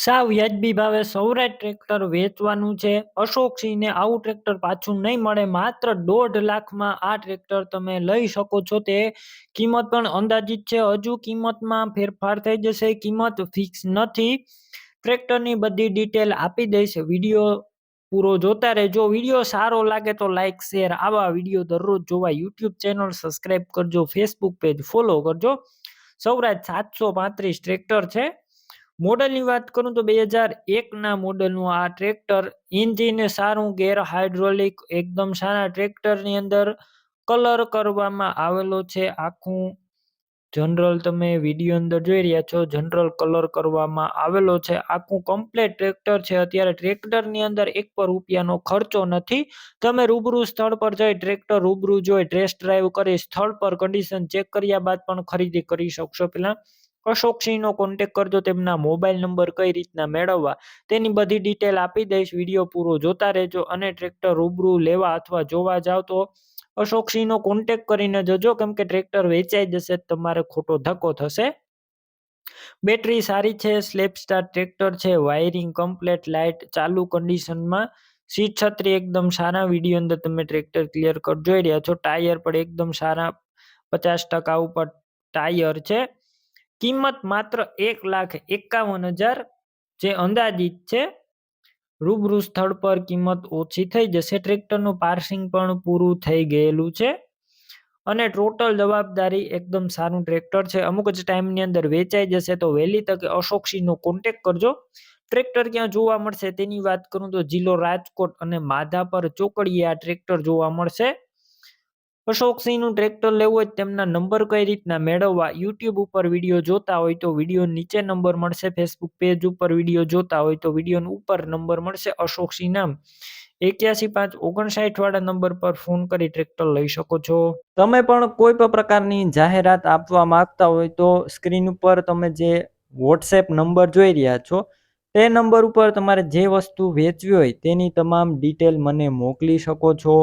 સાવ વ્યાજબી ભાવે સૌરાષ્ટ્ર ટ્રેક્ટર વેચવાનું છે. અશોકસિંહને આવું ટ્રેક્ટર પાછું નહીં મળે. માત્ર 1.5 લાખમાં આ ટ્રેક્ટર તમે લઈ શકો છો. તે કિંમત પણ અંદાજિત છે. હજુ કિંમતમાં ફેરફાર થઈ જશે. કિંમત ફિક્સ નથી. ટ્રેક્ટરની બધી ડિટેલ આપી દઈશ. વિડીયો પૂરો જોતા રહેજો. વિડીયો સારો લાગે તો લાઈક શેર. આવા વિડીયો દરરોજ જોવા યુટ્યુબ ચેનલ સબસ્ક્રાઈબ કરજો. ફેસબુક પેજ ફોલો કરજો. સૌરાષ્ટ્ર 735 ટ્રેક્ટર છે. મોડલની વાત કરું તો 2001ના મોડલનું આ ટ્રેક્ટર. એન્જિન સારું, ગેર હાઇડ્રોલિક, એકદમ સારા. ટ્રેક્ટરની અંદર કલર કરવામાં આવેલો છે. આખું જનરલ તમે વિડીયો અંદર જોઈ રહ્યા છો. જનરલ કલર કરવામાં આવેલો છે. આખું કમ્પ્લેટ ટ્રેક્ટર છે. અત્યારે ટ્રેક્ટરની અંદર ₹1 ખર્ચો નથી. તમે રૂબરૂ સ્થળ પર જઈ ટ્રેક્ટર રૂબરૂ જોઈ ટેસ્ટ ડ્રાઈવ કરી સ્થળ પર કન્ડિશન ચેક કર્યા બાદ પણ ખરીદી કરી શકશો. પહેલા અશોકસિંહનો કોન્ટેક્ટ કરજો. તેમના મોબાઈલ નંબર કઈ રીતના મેળવવા તેની બધી ડિટેલ આપી દઈશ. વિડીયો પૂરો જોતા રહેજો. અને ટ્રેક્ટર રૂબરૂ લેવા અથવા જોવા જાવ તો અશોકસિંહનો કોન્ટેક્ટ કરીને જજો, કેમ કે ટ્રેક્ટર વેચાઈ જશે તમારે ખોટો ધક્કો થશે. બેટરી સારી છે. સ્લેપ સ્ટાર ટ્રેક્ટર છે. વાયરિંગ કમ્પ્લેટ, લાઇટ ચાલુ કન્ડિશનમાં. સીટ છત્રી એકદમ સારા. વિડીયો અંદર તમે ટ્રેક્ટર ક્લિયર કટ જોઈ રહ્યા છો. ટાયર પણ એકદમ સારા, 50% ઉપર ટાયર છે. કિંમત માત્ર 1,51,000 જે અંદાજિત છે. રૂબરૂ સ્થળ પર કિંમત ઓછી થઈ જશે. ટ્રેક્ટરનું પાર્સિંગ પણ પૂરું થઈ ગયેલું છે. અને ટોટલ જવાબદારી એકદમ સારું ટ્રેક્ટર છે. અમુક જ ટાઈમની અંદર વેચાઈ જશે. તો વહેલી તકે અશોકસિંહનો કોન્ટેક્ટ કરજો. ટ્રેક્ટર ક્યાં જોવા મળશે તેની વાત કરું તો જિલ્લો રાજકોટ અને માધાપર ચોકડીએ આ ટ્રેક્ટર જોવા મળશે. અશોકસિંહનું ટ્રેક્ટર લેવું હોય તેમના નંબર કઈ રીતના મેળવવા, યુટ્યુબ ઉપર વિડીયો જોતા હોય તો વિડીયો નીચે નંબર મળશે. ફેસબુક પેજ ઉપર વિડીયો જોતા હોય તો વિડીયો ઉપર નંબર મળશે. અશોકસિંહ નામ 81,559 વાળા નંબર પર ફોન કરી ટ્રેક્ટર લઈ શકો છો. તમે પણ કોઈ પણ પ્રકારની જાહેરાત આપવા માંગતા હોય તો સ્ક્રીન ઉપર તમે જે વોટ્સએપ નંબર જોઈ રહ્યા છો તે નંબર ઉપર તમારે જે વસ્તુ વેચવી હોય તેની તમામ ડિટેલ મને મોકલી શકો છો.